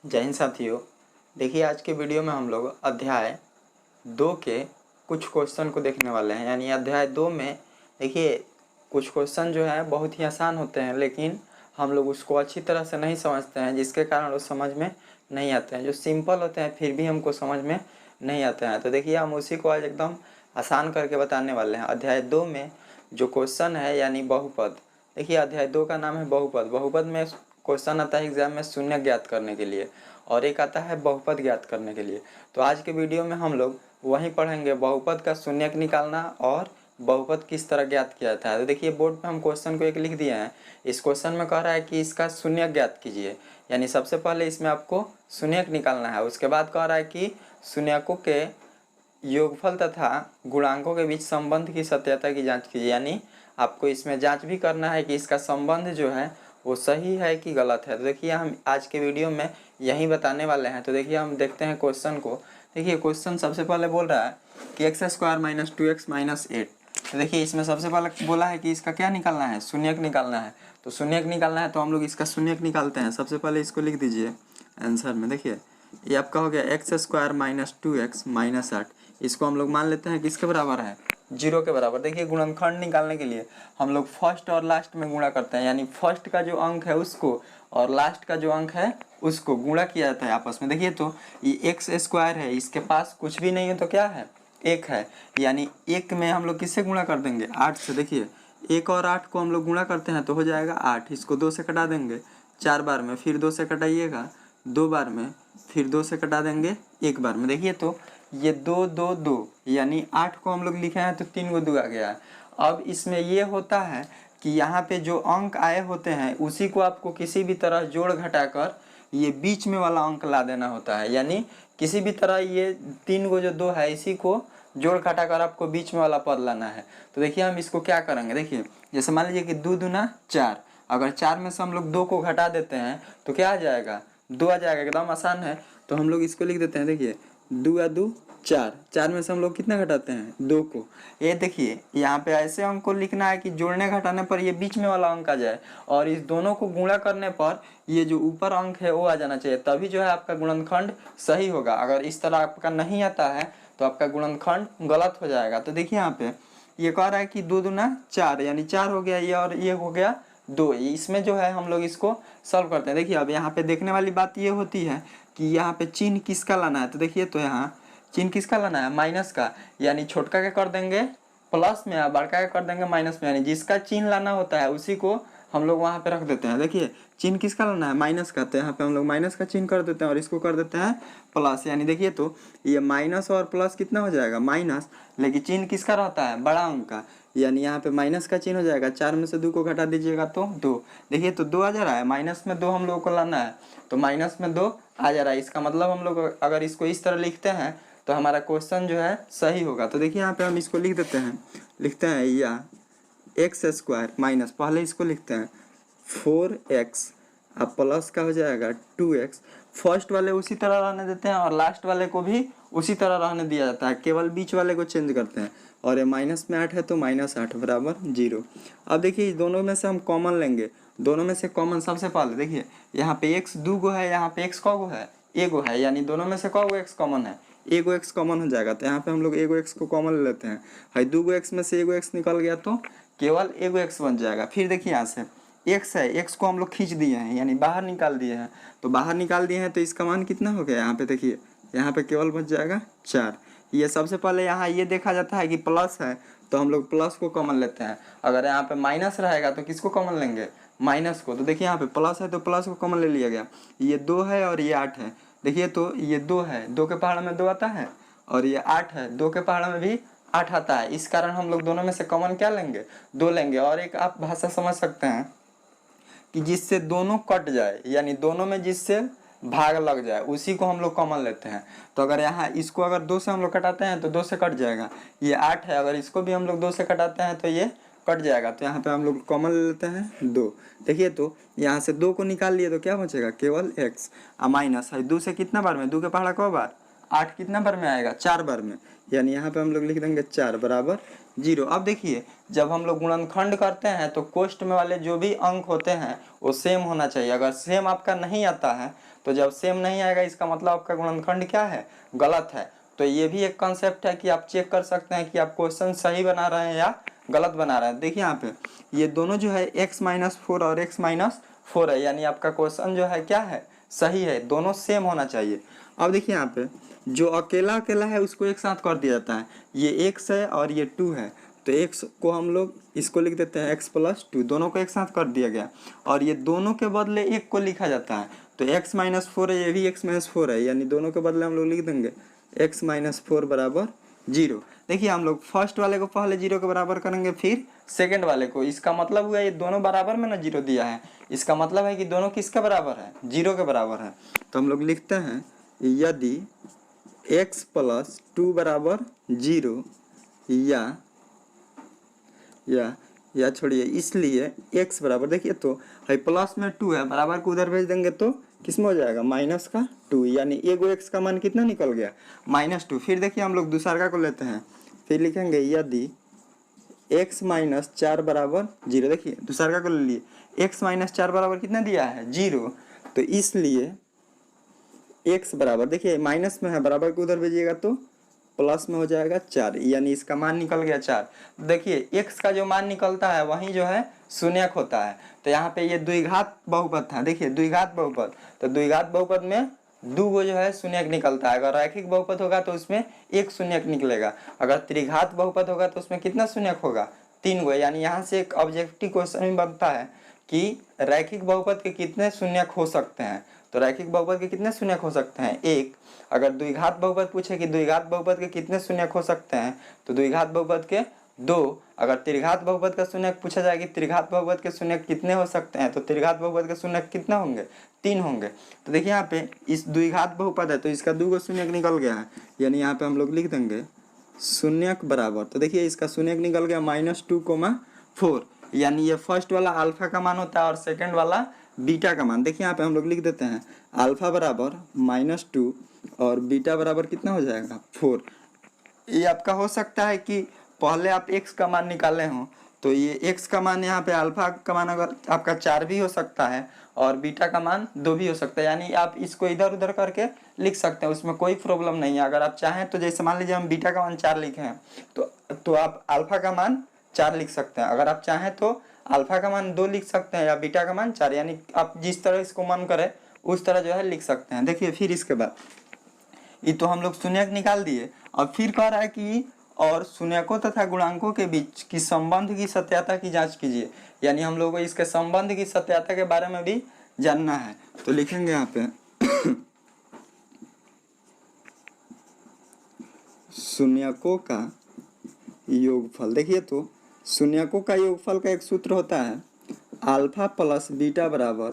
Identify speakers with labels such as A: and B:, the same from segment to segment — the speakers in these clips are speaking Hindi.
A: जय हिंद साथियों। देखिए, आज के वीडियो में हम लोग अध्याय 2 के कुछ क्वेश्चन को देखने वाले हैं। यानी अध्याय 2 में देखिए कुछ क्वेश्चन जो हैं बहुत ही आसान होते हैं, लेकिन हम लोग उसको अच्छी तरह से नहीं समझते हैं, जिसके कारण वो समझ में नहीं आते हैं। जो सिंपल होते हैं फिर भी हमको समझ में नहीं आते हैं। तो देखिए, हम उसी को आज एकदम आसान करके बताने वाले हैं। अध्याय 2 में जो क्वेश्चन है यानी बहुपद। देखिए, अध्याय 2 का नाम है बहुपद। बहुपद में क्वेश्चन आता है एग्जाम में शून्य ज्ञात करने के लिए, और एक आता है बहुपद ज्ञात करने के लिए। तो आज के वीडियो में हम लोग वही पढ़ेंगे, बहुपद का शून्यक निकालना और बहुपद किस तरह ज्ञात किया जाता है। तो देखिए, बोर्ड पे हम क्वेश्चन को एक लिख दिए हैं। इस क्वेश्चन में कह रहा है कि इसका शून्यक ज्ञात कीजिए, यानी सबसे पहले इसमें आपको शून्यक निकालना है। उसके बाद कह रहा है कि शून्यकों के योगफल तथा गुणांकों के बीच संबंध की सत्यता की जांच कीजिए। यानी आपको इसमें जांच भी करना है कि इसका संबंध जो है वो सही है कि गलत है। तो देखिए, हम आज के वीडियो में यही बताने वाले हैं। तो देखिए, हम देखते हैं क्वेश्चन को। देखिए, क्वेश्चन सबसे पहले बोल रहा है कि x² - 2x - 8। तो देखिए, इसमें सबसे पहले बोला है कि इसका क्या निकालना है, शून्यक निकालना है। तो शून्यक निकालना है तो हम लोग इसका शून्यक निकालते हैं। सबसे पहले इसको लिख दीजिए आंसर में। देखिए, ये आपका हो गया x² - 2x - 8। इसको हम लोग मान लेते हैं किसके बराबर है, 0 के बराबर। देखिए, गुणनखंड निकालने के लिए हम लोग फर्स्ट और लास्ट में गुणा करते हैं, यानी फर्स्ट का जो अंक है उसको और लास्ट का जो अंक है उसको गुणा किया जाता है आपस में। देखिए, तो ये x² है, इसके पास कुछ भी नहीं है तो क्या है, 1 है। यानी 1 में हम लोग किससे गुणा कर देंगे, 8 से। देखिए, 1 और 8 को हम लोग गुणा करते हैं तो हो जाएगा 8। इसको 2 से कटा देंगे 4 बार में, फिर 2 से कटाइएगा 2 बार में, फिर 2 से कटा देंगे 1 बार में। देखिए, तो ये 2 2 2 यानी 8 को हम लोग लिखे हैं तो 3 को 2 आ गया है। अब इसमें ये होता है कि यहाँ पे जो अंक आए होते हैं उसी को आपको किसी भी तरह जोड़ घटाकर ये बीच में वाला अंक ला देना होता है। यानी किसी भी तरह ये 3 को जो 2 है इसी को जोड़ घटाकर आपको बीच में वाला पद लाना है। तो देखिए, हम इसको क्या करेंगे। देखिए, जैसे मान लीजिए कि 2 दूना 4, अगर 4 में से हम लोग 2 को घटा देते हैं तो क्या आ जाएगा, 2 आ जाएगा। एकदम आसान है। तो हम लोग इसको लिख देते हैं। देखिए, 2 या 2 4, 4 में से हम लोग कितना घटाते हैं, 2 को। ये देखिए, यहाँ पे ऐसे अंक को लिखना है कि जोड़ने घटाने पर ये बीच में वाला अंक आ जाए, और इस दोनों को गुणा करने पर ये जो ऊपर अंक है वो आ जाना चाहिए, तभी जो है आपका गुणनखंड सही होगा। अगर इस तरह आपका नहीं आता है तो आपका गुणनखंड गलत हो जाएगा। तो देखिए, यहाँ पे ये कह रहा है कि 2 दूना 4 यानी 4 हो गया ये, और ये हो गया 2। इसमें जो है हम लोग इसको सॉल्व करते हैं। देखिए, अब यहाँ पे देखने वाली बात ये होती है कि यहाँ पे चिन्ह किसका लाना है। तो देखिए, तो यहाँ चिन्ह किसका लाना है, माइनस का। यानी छोटका का कर देंगे प्लस में और बड़का का कर देंगे माइनस में। यानी जिसका चिन्ह लाना होता है उसी को हम लोग वहाँ पे रख देते हैं। देखिए, चिन्ह किसका लाना है, माइनस का। तो यहाँ पे हम लोग माइनस का चिन्ह कर देते हैं और इसको कर देते हैं प्लस। यानी देखिए, तो ये माइनस और प्लस कितना हो जाएगा, माइनस, लेकिन चिन्ह किसका रहता है, बड़ा अंक का। यानी यहाँ पे माइनस का चिन्ह हो जाएगा। 4 में से 2 को घटा दीजिएगा तो 2। देखिए, तो 2 आ जा रहा है, माइनस में 2 हम लोगों को लाना है तो माइनस में 2 आ जा रहा है। इसका मतलब हम लोग अगर इसको इस तरह लिखते हैं तो हमारा क्वेश्चन जो है सही होगा। तो देखिए, यहाँ पे हम इसको लिख देते हैं, लिखते हैं या x² माइनस, पहले इसको लिखते हैं 4x, अब प्लस का हो जाएगा 2x। फर्स्ट वाले उसी तरह रहने देते हैं और लास्ट वाले को भी उसी तरह रहने दिया जाता है, केवल बीच वाले को चेंज करते हैं। और ये माइनस में 8 है तो -8 बराबर 0। अब देखिए, दोनों में से हम कॉमन लेंगे। दोनों में से कॉमन सबसे पहले देखिए, यहाँ पे x 2 गो है, यहाँ पे x कौ गो है, एगो है। यानी दोनों में से कौ गो x कॉमन है, एगो x कॉमन हो जाएगा। तो यहाँ पे हम लोग एगो x को कॉमन ले लेते हैं। है 2 गो x में से एगो x निकल गया तो केवल एगो x बन जाएगा। फिर देखिए, यहाँ से x है, x को हम लोग खींच दिए हैं यानी बाहर निकाल दिए हैं। तो बाहर निकाल दिए हैं तो इसका मान कितना हो गया, यहाँ पे देखिए, यहाँ पे केवल बच जाएगा 4। ये सबसे पहले यहाँ ये देखा जाता है कि प्लस है तो हम लोग प्लस को कॉमन लेते हैं। अगर यहाँ पे माइनस रहेगा तो किसको कॉमन लेंगे, माइनस को। तो देखिए, यहाँ पे प्लस है तो प्लस को कॉमन ले लिया गया। ये 2 है और ये 8 है। देखिए, तो ये 2 है, 2 के पहाड़ में 2 आता है, और ये 8 है, 2 के पहाड़ में भी 8 आता है। इस कारण हम लोग दोनों में से कॉमन क्या लेंगे, 2 लेंगे। और एक आप भाषा समझ सकते हैं कि जिससे दोनों कट जाए, यानी दोनों में जिससे भाग लग जाए उसी को हम लोग कॉमन लेते हैं। तो अगर यहाँ इसको अगर 2 से हम लोग कटाते हैं तो 2 से कट जाएगा। ये 8 है, अगर इसको भी हम लोग 2 से कटाते हैं तो ये कट जाएगा। तो यहाँ पे हम लोग कॉमन ले लेते हैं 2। देखिए, तो यहाँ से 2 को निकाल लिए तो क्या बचेगा, केवल x। माइनस है 2 से कितना बार में, 2 के पहाड़ा कौ बार, 8 कितना बार में आएगा, 4 बार में। यानी यहाँ पे हम लोग लिख देंगे 4 बराबर 0। अब देखिए, जब हम लोग गुणनखंड करते हैं तो कोष्ठ में वाले जो भी अंक होते हैं वो सेम होना चाहिए। अगर सेम आपका नहीं आता है तो जब सेम नहीं आएगा इसका मतलब आपका गुणनखंड क्या है, गलत है। तो ये भी एक कॉन्सेप्ट है कि आप चेक कर सकते हैं कि आप क्वेश्चन सही बना रहे हैं या गलत बना रहे हैं। देखिए यहाँ पे ये दोनों जो है x-4 और x-4 है, यानी आपका क्वेश्चन जो है क्या है, सही है, दोनों सेम होना चाहिए। अब देखिए यहाँ पे जो अकेला अकेला है उसको एक साथ कर दिया जाता है, ये x है और ये 2 है, तो x को हम लोग इसको लिख देते हैं x+2, दोनों को एक साथ कर दिया गया, और ये दोनों के बदले एक को लिखा जाता है, तो x-4 है, ये भी x-4 है, यानी दोनों के बदले हम लोग लिख देंगे x-4 बराबर 0। देखिए हम लोग फर्स्ट वाले को पहले 0 के बराबर करेंगे, फिर सेकंड वाले को। इसका मतलब हुआ ये दोनों बराबर में ना 0 दिया है, इसका मतलब है कि दोनों किसके बराबर है, 0 के बराबर है। तो हम लोग लिखते हैं यदि x+2 बराबर 0 या छोड़िए, इसलिए x बराबर, देखिए तो है प्लस में 2 है, बराबर को उधर भेज देंगे तो किस में हो जाएगा, -2, यानी एगो x का मान कितना निकल गया, -2। फिर देखिए हम लोग दूसरा को लेते हैं, फिर लिखेंगे यदि x-4 बराबर 0, देखिए दूसरा को ले लिए, x-4 बराबर कितना दिया है, 0, तो इसलिए x बराबर, देखिए माइनस में है, बराबर को उधर भेजिएगा तो प्लस में हो जाएगा 4, यानी इसका मान निकल गया 4। देखिए x का जो मान निकलता है वहीं जो है शून्यक होता है, तो यहाँ पे ये द्विघात बहुपद था, देखिए द्विघात बहुपद, तो द्विघात बहुपद में 2 गो जो है शून्यक निकलता है। अगर रैखिक बहुपद होगा तो उसमें एक शून्यक निकलेगा, अगर त्रिघात बहुपद होगा तो उसमें कितना शून्यक होगा, 3 गो। यानी यहाँ से एक ऑब्जेक्टिव क्वेश्चन भी बनता है कि रैखिक बहुपद के कितने शून्यक हो सकते हैं, तो रैखिक बहुपद के कितने शून्यक हो सकते हैं, 1। अगर द्विघात बहुपद पूछे कि द्विघात बहुपद के कितने शून्यक हो सकते हैं, तो द्विघात बहुपद के 2। अगर त्रिघात बहुपद का शून्यक पूछा जाए कि त्रिघात बहुपद के शून्यक कितने हो सकते हैं, तो त्रिघात बहुपद के शून्यक कितना होंगे, 3 होंगे। तो देखिए यहाँ पे इस द्विघात बहुपद है तो इसका 2 गो शून्यक निकल गया है, यानी यहाँ पे हम लोग लिख देंगे शून्यक बराबर, तो देखिए इसका शून्यक निकल गया -2,4, यानी ये फर्स्ट वाला अल्फा का मान होता है और सेकंड वाला बीटा का मान। देखिए यहाँ पे हम लोग लिख देते हैं अल्फा बराबर -2 और बीटा बराबर कितना हो जाएगा, 4। ये आपका हो सकता है कि पहले आप x का मान निकाले हों, तो ये x का मान यहाँ पे अल्फा का मान अगर आपका 4 भी हो सकता है और बीटा का मान 2 भी हो सकता है, यानी आप इसको इधर उधर करके लिख सकते हैं, उसमें कोई प्रॉब्लम नहीं है। अगर आप चाहें तो जैसे मान लीजिए हम बीटा का मान 4 लिखे हैं, तो आप अल्फा का मान 4 लिख सकते हैं। अगर आप चाहें तो अल्फा का मान 2 लिख सकते हैं या बीटा का मान 4, यानी आप जिस तरह इसको मन करे उस तरह जो है लिख सकते हैं। देखिए फिर इसके बाद ये तो हम लोग शून्यक निकाल दिए, अब फिर कह रहा है कि और शून्यकों तथा गुणांकों के बीच की संबंध की सत्यता की जांच कीजिए, यानी हम लोगों को इसके संबंध की सत्यता के बारे में भी जानना है। तो लिखेंगे यहाँ पे शून्यकों का योगफल। देखिए तो शून्यकों का योगफल का एक सूत्र होता है अल्फा प्लस बीटा बराबर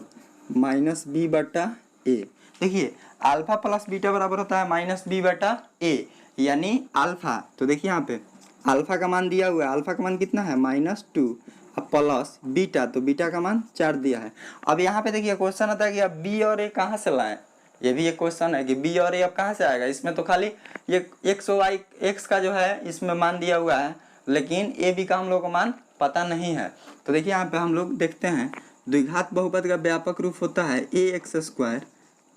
A: -b/a। देखिए अल्फा प्लस बीटा बराबर होता है -b/a, यानी अल्फा, तो देखिए यहाँ पे अल्फा का मान दिया हुआ है, अल्फा का मान कितना है -2, अब प्लस बीटा, तो बीटा का मान 4 दिया है। अब यहाँ पे देखिए क्वेश्चन आता है कि अब b और a कहाँ से लाएं, ये भी एक क्वेश्चन है कि b और a अब कहाँ से आएगा। इसमें तो खाली ये x का जो है इसमें मान दिया हुआ है, लेकिन a b का हम लोग को मान पता नहीं है। तो देखिए यहाँ पे हम लोग देखते हैं द्विघात बहुपद का व्यापक रूप होता है ax²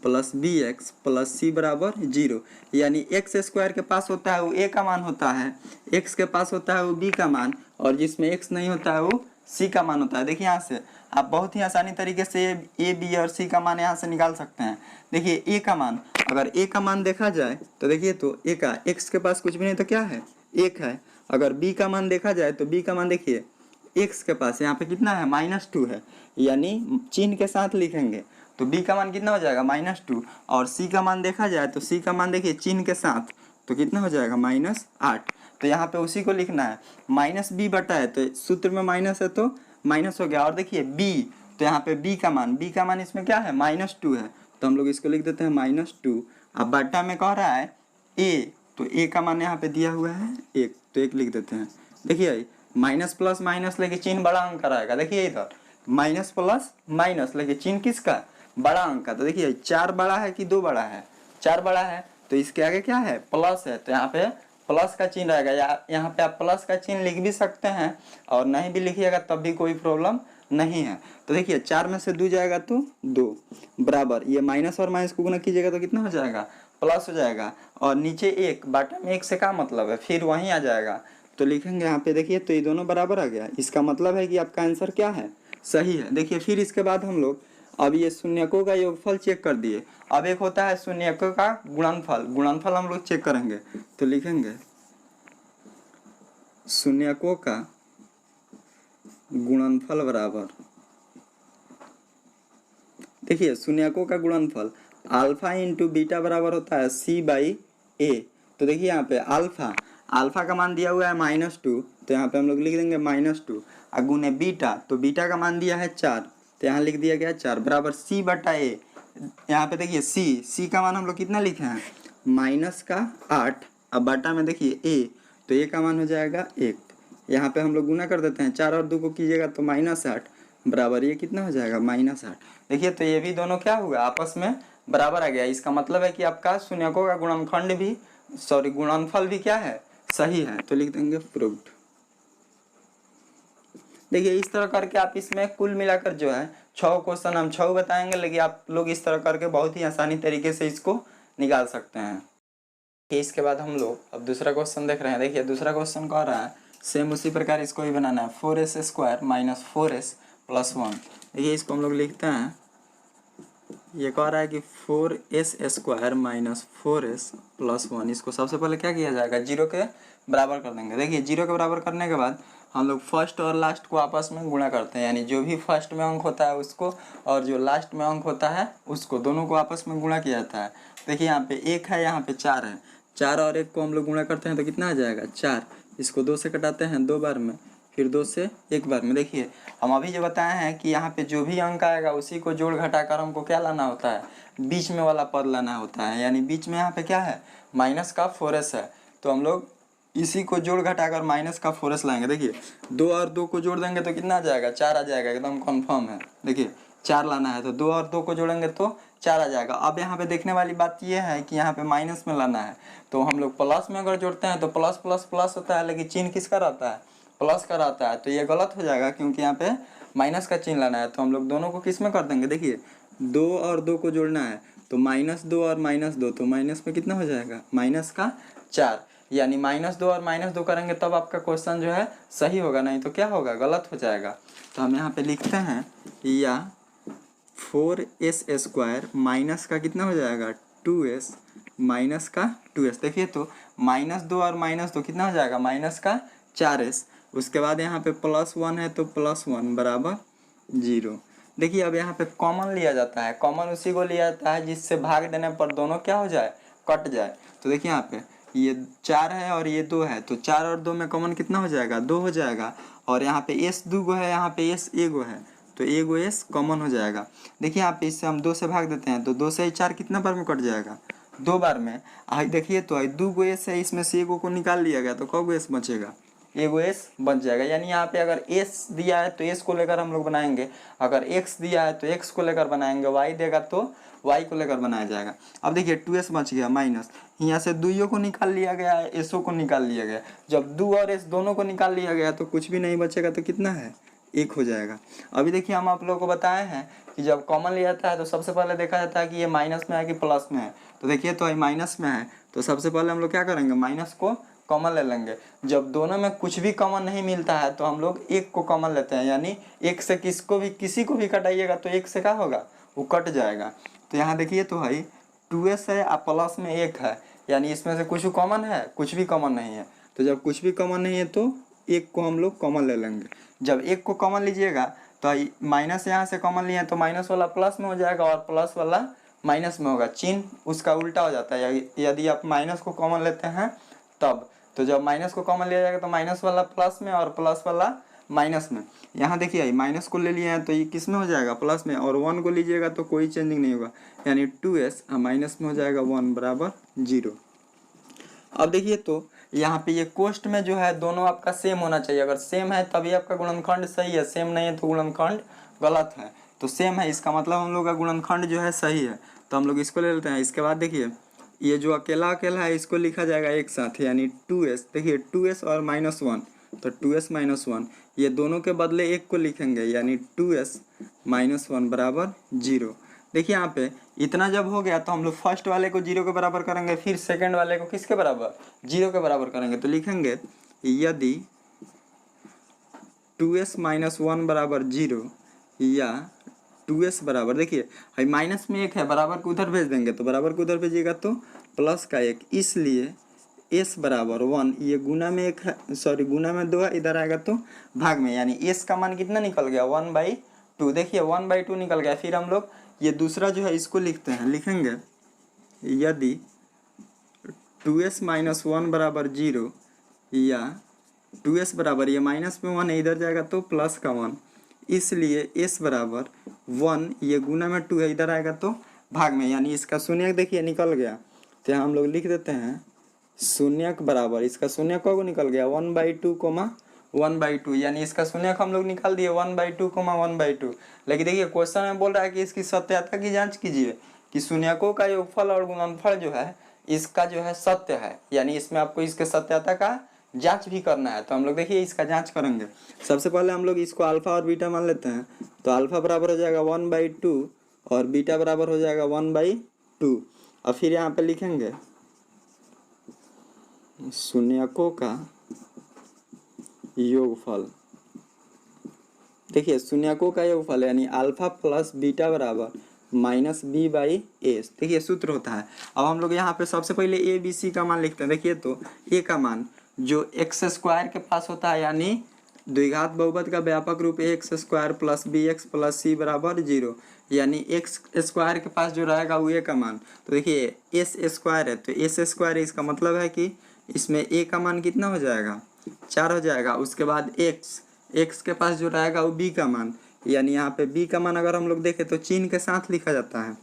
A: + bx + c बराबर 0, यानी x² के पास होता है वो a का मान होता है, x के पास होता है वो b का मान, और जिसमें x नहीं होता है वो c का मान होता है। देखिए यहाँ से आप बहुत ही आसानी तरीके से a b और c का मान यहाँ से निकाल सकते हैं। देखिए a का मान, अगर a का मान देखा जाए तो देखिए तो a का, x के पास कुछ भी नहीं तो क्या है, 1 है। अगर b का मान देखा जाए तो b का मान देखिए x के पास यहाँ पे कितना है, -2 है, यानी चिन्ह के साथ लिखेंगे तो b का मान कितना हो जाएगा, -2, और c का मान देखा जाए तो c का मान देखिए चिन्ह के साथ तो कितना हो जाएगा, -8। तो यहाँ पे उसी को लिखना है, -b/, है तो सूत्र में माइनस है तो माइनस हो गया। और देखिए b, तो यहाँ पे b का मान इसमें क्या है, -2 है, तो हम लोग इसको लिख देते हैं -2। अब बट्टा में कह रहा है a, तो a का मान यहाँ पे दिया हुआ है 1, तो 1 लिख देते हैं। देखिए माइनस प्लस माइनस लेके चिन्ह बड़ा अंक रहेगा, देखिए इधर माइनस प्लस माइनस लेके चिन्ह किसका, बड़ा अंक का। तो देखिए 4 बड़ा है कि 2 बड़ा है, 4 बड़ा है, तो इसके आगे क्या है, प्लस है, तो यहाँ पे प्लस का चिन्ह रहेगा, या यहाँ पे आप प्लस का चिन्ह लिख भी सकते हैं और नहीं भी लिखिएगा तब भी कोई प्रॉब्लम नहीं है। तो देखिए 4 में से 2 जाएगा तो 2 बराबर, ये माइनस और माइनस को गुना कीजिएगा तो कितना हो जाएगा, प्लस हो जाएगा। और नीचे 1 बाटा में 1 से क्या मतलब है, फिर वहीं आ जाएगा। तो लिखेंगे यहाँ पे देखिए, तो ये दोनों बराबर आ गया, इसका मतलब है कि आपका आंसर क्या है, सही है। देखिए फिर इसके बाद हम लोग अब ये शून्यकों का योगफल चेक कर दिए। अब एक होता है शून्यकों का गुणनफल, गुणनफल हम लोग चेक करेंगे। तो लिखेंगे शून्यकों का गुणनफल बराबर, देखिए शून्यकों का गुणनफल अल्फा इंटू बीटा बराबर होता है C/A। तो देखिए यहाँ पे अल्फा का मान दिया हुआ है -2, तो यहाँ पे हम लोग लिख देंगे -2 और गुने बीटा, तो बीटा का मान दिया है 4, तो यहाँ लिख दिया गया 4 बराबर C/A। यहाँ पे देखिए C का मान हम लोग कितना लिखे हैं, -8, अब बटा में देखिए A, तो A का मान हो जाएगा 1। यहाँ पे हम लोग गुना कर देते हैं, 4 और 2 को कीजिएगा तो -8 बराबर ये कितना हो जाएगा, -8। देखिए तो ये भी दोनों क्या हुआ, आपस में बराबर आ गया। इसका मतलब है कि आपका शून्यकों का गुणनखंड भी गुणनफल भी क्या है, सही है। तो लिख देंगे प्रूव्ड। देखिए इस तरह करके आप इसमें कुल मिलाकर जो है 6 क्वेश्चन हम 6 बताएंगे, लेकिन आप लोग इस तरह करके बहुत ही आसानी तरीके से इसको निकाल सकते हैं। इसके बाद हम लोग अब दूसरा क्वेश्चन देख रहे हैं। देखिए दूसरा क्वेश्चन कह रहा है सेम उसी प्रकार इसको ही बनाना है, 4s² - 4s + 1। देखिए इसको हम लोग लिखते हैं, ये कह रहा है कि 4s² - 4s + 1, इसको सबसे पहले क्या किया जाएगा, 0 के बराबर कर देंगे। देखिए 0 के बराबर करने के बाद हम लोग फर्स्ट और लास्ट को आपस में गुणा करते हैं, यानी जो भी फर्स्ट में अंक होता है उसको और जो लास्ट में अंक होता है उसको, दोनों को आपस में गुणा किया जाता है। देखिए यहाँ पे 1 है, यहाँ पे 4 है, 4 और 1 को हम लोग गुणा करते हैं तो कितना आ जाएगा, 4। इसको 2 से कटाते हैं 2 बार में, फिर 2 से 1 बार में। देखिए हम अभी जो बताए हैं कि यहाँ पे जो भी अंक आएगा उसी को जोड़ घटाकर हमको क्या लाना होता है, बीच में वाला पद लाना होता है, यानी बीच में यहाँ पे क्या है, माइनस का 4s है, तो हम लोग इसी को जोड़ घटाकर माइनस का 4s लाएंगे। देखिए 2 और 2 को जोड़ देंगे तो कितना आ जाएगा, 4 आ जाएगा, एकदम कन्फर्म है। देखिए 4 लाना है तो 2 और 2 को जोड़ेंगे तो 4 आ जाएगा। अब यहाँ पे देखने वाली बात ये है कि यहाँ पे माइनस में लाना है, तो हम लोग प्लस में अगर जोड़ते हैं तो प्लस प्लस प्लस होता है, लेकिन चिन्ह किसका रहता है, प्लस का रहता है, तो ये गलत हो जाएगा क्योंकि यहाँ पे माइनस का चिन्ह लाना है। तो हम लोग दोनों को किस में कर देंगे, देखिए 2 और 2 को जोड़ना है तो -2 और -2, तो माइनस में कितना हो जाएगा, माइनस का 4, यानी -2 और -2 करेंगे तब आपका क्वेश्चन जो है सही होगा, नहीं तो क्या होगा, गलत हो जाएगा। तो हम यहाँ पे लिखते हैं या 4s² माइनस का कितना हो जाएगा, 2s माइनस का 2s। देखिए तो -2 और -2 कितना हो जाएगा, माइनस का 4s। उसके बाद यहाँ पे +1 है तो +1 बराबर 0। देखिए अब यहाँ पे कॉमन लिया जाता है, कॉमन उसी को लिया जाता है जिससे भाग देने पर दोनों क्या हो जाए, कट जाए। तो देखिए यहाँ पे ये 4 है और ये 2 है, तो 4 और 2 में कॉमन कितना हो जाएगा, 2 हो जाएगा। और यहाँ पे s 2 गो है, यहाँ पे s 1 गो है, तो 1 गो s कॉमन हो जाएगा। देखिए यहाँ पे इससे हम 2 से भाग देते हैं तो 2 से 4 कितना बार में कट जाएगा, 2 बार में। देखिए तो 2 गो s है, इसमें से 1 को निकाल लिया गया तो कब गो s बचेगा, 1 गो s बच जाएगा। यानी यहाँ पे अगर s दिया है तो s को लेकर हम लोग बनाएंगे, अगर x दिया है तो x को लेकर बनाएंगे, y देगा तो y को लेकर बनाया जाएगा। अब देखिए 2s बच गया माइनस, यहाँ से 2 को निकाल लिया गया है, s को निकाल लिया गया। जब 2 और s दोनों को निकाल लिया गया तो कुछ भी नहीं बचेगा, तो कितना है, 1 हो जाएगा। अभी देखिए हम आप लोगों को बताए हैं कि जब कॉमन लिया जाता है तो सबसे पहले देखा जाता है कि ये माइनस में है कि प्लस में है। तो देखिए तो ये माइनस में है, तो सबसे पहले हम लोग क्या करेंगे, माइनस को कॉमन ले लेंगे। जब दोनों में कुछ भी कॉमन नहीं मिलता है तो हम लोग 1 को कॉमन लेते हैं, यानी 1 से किसी को भी कटाइएगा तो 1 से क्या होगा, वो कट जाएगा। तो यहाँ देखिए तो है 2s है और प्लस में 1 है, यानी इसमें से कुछ कॉमन है, कुछ भी कॉमन नहीं है। तो जब कुछ भी कॉमन नहीं है तो 1 को हम लोग कॉमन ले लेंगे। जब 1 को कॉमन लीजिएगा तो माइनस यहाँ से कॉमन लिए तो माइनस वाला प्लस में हो जाएगा और प्लस वाला माइनस में होगा, चिन्ह उसका उल्टा हो जाता है। यदि आप माइनस को कॉमन लेते हैं तब, तो जब माइनस को कॉमन लिया जाएगा तो माइनस वाला प्लस में और प्लस वाला माइनस में। यहाँ देखिए माइनस को ले लिए हैं तो ये किस में हो जाएगा, प्लस में, और 1 को लीजिएगा तो कोई चेंजिंग नहीं होगा, यानी 2s माइनस में हो जाएगा 1 बराबर 0। अब देखिए तो यहाँ पे ये कोष्ट में जो है दोनों आपका सेम होना चाहिए, अगर सेम है तभी आपका गुणनखंड सही है, सेम नहीं है तो गुणनखंड गलत है। तो सेम है इसका मतलब हम लोग का गुणनखंड जो है सही है, तो हम लोग इसको ले लेते हैं। इसके बाद देखिए ये जो अकेला अकेला है इसको लिखा जाएगा एक साथ, यानी 2s। देखिए 2s और -1 तो 2s माइनस 1, ये दोनों के बदले एक को लिखेंगे यानी 2s माइनस 1 बराबर 0। देखिए यहाँ पे इतना जब हो गया तो हम लोग फर्स्ट वाले को 0 के बराबर करेंगे, फिर सेकंड वाले को किसके बराबर 0 के बराबर करेंगे। तो लिखेंगे यदि 2s माइनस 1 बराबर 0 या 2s बराबर, देखिए भाई माइनस में एक है, बराबर को उधर भेज देंगे तो बराबर को उधर भेजिएगा तो प्लस का एक, इसलिए s बराबर 1, ये गुना में एक है, सॉरी गुना में 2 है, इधर आएगा तो भाग में, यानी s का मान कितना निकल गया 1/2। देखिए 1/2 निकल गया। फिर हम लोग ये दूसरा जो है इसको लिखते हैं, लिखेंगे यदि 2s माइनस 1 बराबर 0 या 2s बराबर, ये माइनस में 1 है, इधर जाएगा तो प्लस का 1, इसलिए s बराबर 1, ये गुना में 2 है, इधर आएगा तो भाग में, यानी इसका शून्यक देखिए निकल गया। तो हम लोग लिख देते हैं शून्यक बराबर, इसका शून्यक को निकल गया 1/2 कोमा 1/2, यानी इसका शून्यक हम लोग निकाल दिए 1/2 कोमा 1/2। लेकिन देखिए क्वेश्चन में बोल रहा है कि इसकी सत्यता की जांच कीजिए कि शून्यकों का योगफल और गुणनफल जो है इसका जो है सत्य है, यानी इसमें आपको इसके सत्यता का जांच भी करना है। तो हम लोग देखिए इसका जांच करेंगे। सबसे पहले हम लोग इसको अल्फा और बीटा मान लेते हैं, तो अल्फा बराबर हो जाएगा 1/2 और बीटा बराबर हो जाएगा 1/2। और फिर यहाँ पे लिखेंगे शून्यकों का योगफल। देखिए शून्यकों का योगफल यानी अल्फा प्लस बीटा बराबर माइनस b/s, देखिए सूत्र होता है। अब हम लोग यहाँ पे सबसे पहले ए बी सी का मान लिखते हैं। देखिए तो ए का मान जो एक्स स्क्वायर के पास होता है, यानी द्विघात बहुपद का व्यापक रूप x square plus b x plus c बराबर 0, यानी एक्स स्क्वायर के पास जो रहेगा वो ए का मान। तो देखिए एस स्क्वायर है तो एस स्क्वायर है, इसका मतलब है कि इसमें ए का मान कितना हो जाएगा 4 हो जाएगा। उसके बाद एक्स के पास जो रहेगा वो बी का मान, यानी यहाँ पे बी का मान अगर हम लोग देखें तो चिन्ह के साथ लिखा जाता है,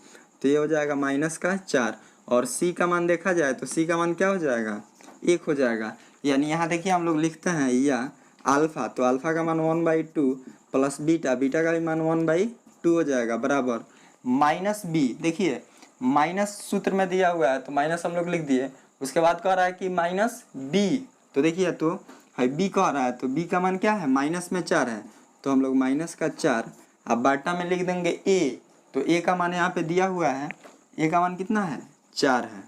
A: तो ये हो जाएगा माइनस का 4। और सी का मान देखा जाए तो सी का मान क्या हो जाएगा 1 हो जाएगा। यानी यहाँ देखिए हम लोग लिखते हैं या अल्फा, तो अल्फा का मान 1/2 प्लस बीटा, बीटा का भी मान 1/2 हो जाएगा बराबर माइनस बी। देखिए माइनस सूत्र में दिया हुआ है तो माइनस हम लोग लिख दिए। उसके बाद कह रहा है कि माइनस बी, तो देखिए तो है बी कह रहा है, तो बी का मान क्या है माइनस में 4 है, तो हम लोग माइनस का 4 अब बाटा में लिख देंगे ए, तो ए का मान यहाँ पे दिया हुआ है, ए का मान कितना है 4 है।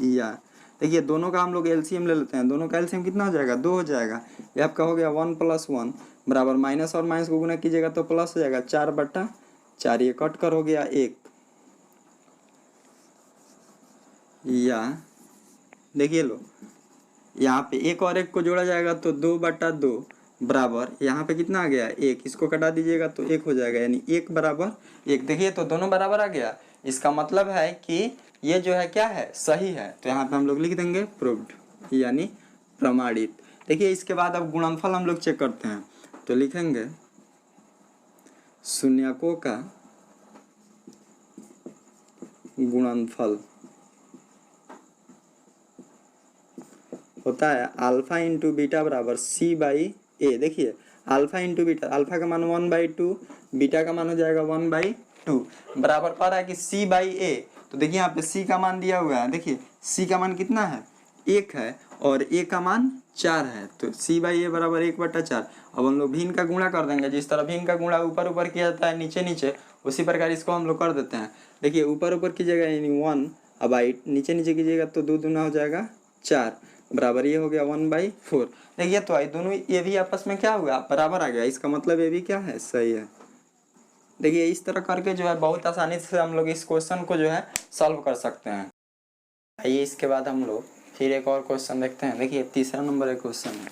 A: या देखिए दोनों का हम लोग एलसीएम ले लेते हैं, दोनों का एलसीएम कितना हो जाएगा 2 हो जाएगा। ये आपका हो गया 1 + 1 बराबर माइनस और माइनस को गुना कीजिएगा तो प्लस हो जाएगा 4/4, ये कट कर हो गया 1। या देखिए लो यहाँ पे एक और एक को जोड़ा जाएगा तो 2/2 बराबर यहाँ पे कितना आ गया 1, इसको कटा दीजिएगा तो 1 हो जाएगा, यानी 1 बराबर 1। देखिए तो दोनों बराबर आ गया, इसका मतलब है कि ये जो है क्या है सही है। तो यहाँ पे हम लोग लिख देंगे प्रूव्ड यानी प्रमाणित। देखिए इसके बाद अब गुणनफल हम लोग चेक करते हैं, तो लिखेंगे शून्यकों का गुणनफल होता है अल्फा इंटू बीटा बराबर c/a। देखिए अल्फा इंटू बीटा, अल्फा का मान 1/2, बीटा का मान हो जाएगा 1/2 बराबर पा रहा है कि c/a। तो देखिए यहाँ पे c का मान दिया हुआ है, देखिए c का मान कितना है 1 है और a का मान 4 है, तो c/a बराबर 1/4। अब हम लोग भिन्न का गुणा कर देंगे, जिस तरह भिन्न का गुणा ऊपर ऊपर किया जाता है नीचे नीचे, उसी प्रकार इसको हम लोग कर देते हैं। देखिए ऊपर ऊपर कीजिएगा यानी 1, अब नीचे नीचे कीजिएगा तो 2 दूना हो जाएगा 4 बराबर ये हो गया 1/4। देखिए तो आई दोनों ये भी आपस में क्या हुआ बराबर आ गया, इसका मतलब ये भी क्या है सही है। देखिए इस तरह करके जो है बहुत आसानी से हम लोग इस क्वेश्चन को जो है सॉल्व कर सकते हैं। आइए इसके बाद हम लोग फिर एक और क्वेश्चन देखते हैं। देखिए तीसरा नंबर एक क्वेश्चन है,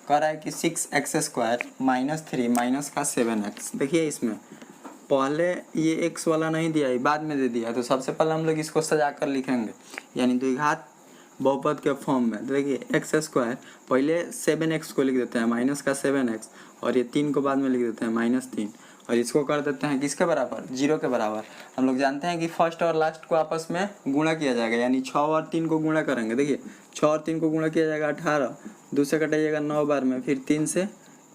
A: कह रहा है कि 6x² - 3 - 7x। देखिए इसमें पहले ये x वाला नहीं दिया है, बाद में दे दिया है, तो सबसे पहले हम लोग इसको सजा कर लिखेंगे यानी द्विघात बहुपद के फॉर्म में। देखिए x² पहले 7x को लिख देते हैं -7x और ये 3 को बाद में लिख देते हैं -3 और इसको कर देते हैं किसके बराबर 0 के बराबर। हम लोग जानते हैं कि फर्स्ट और लास्ट को आपस में गुणा किया जाएगा, यानी 6 और 3 को गुणा करेंगे। देखिए 6 और 3 को गुणा किया जाएगा 18, 2 से कटाइएगा 9 बार में, फिर 3 से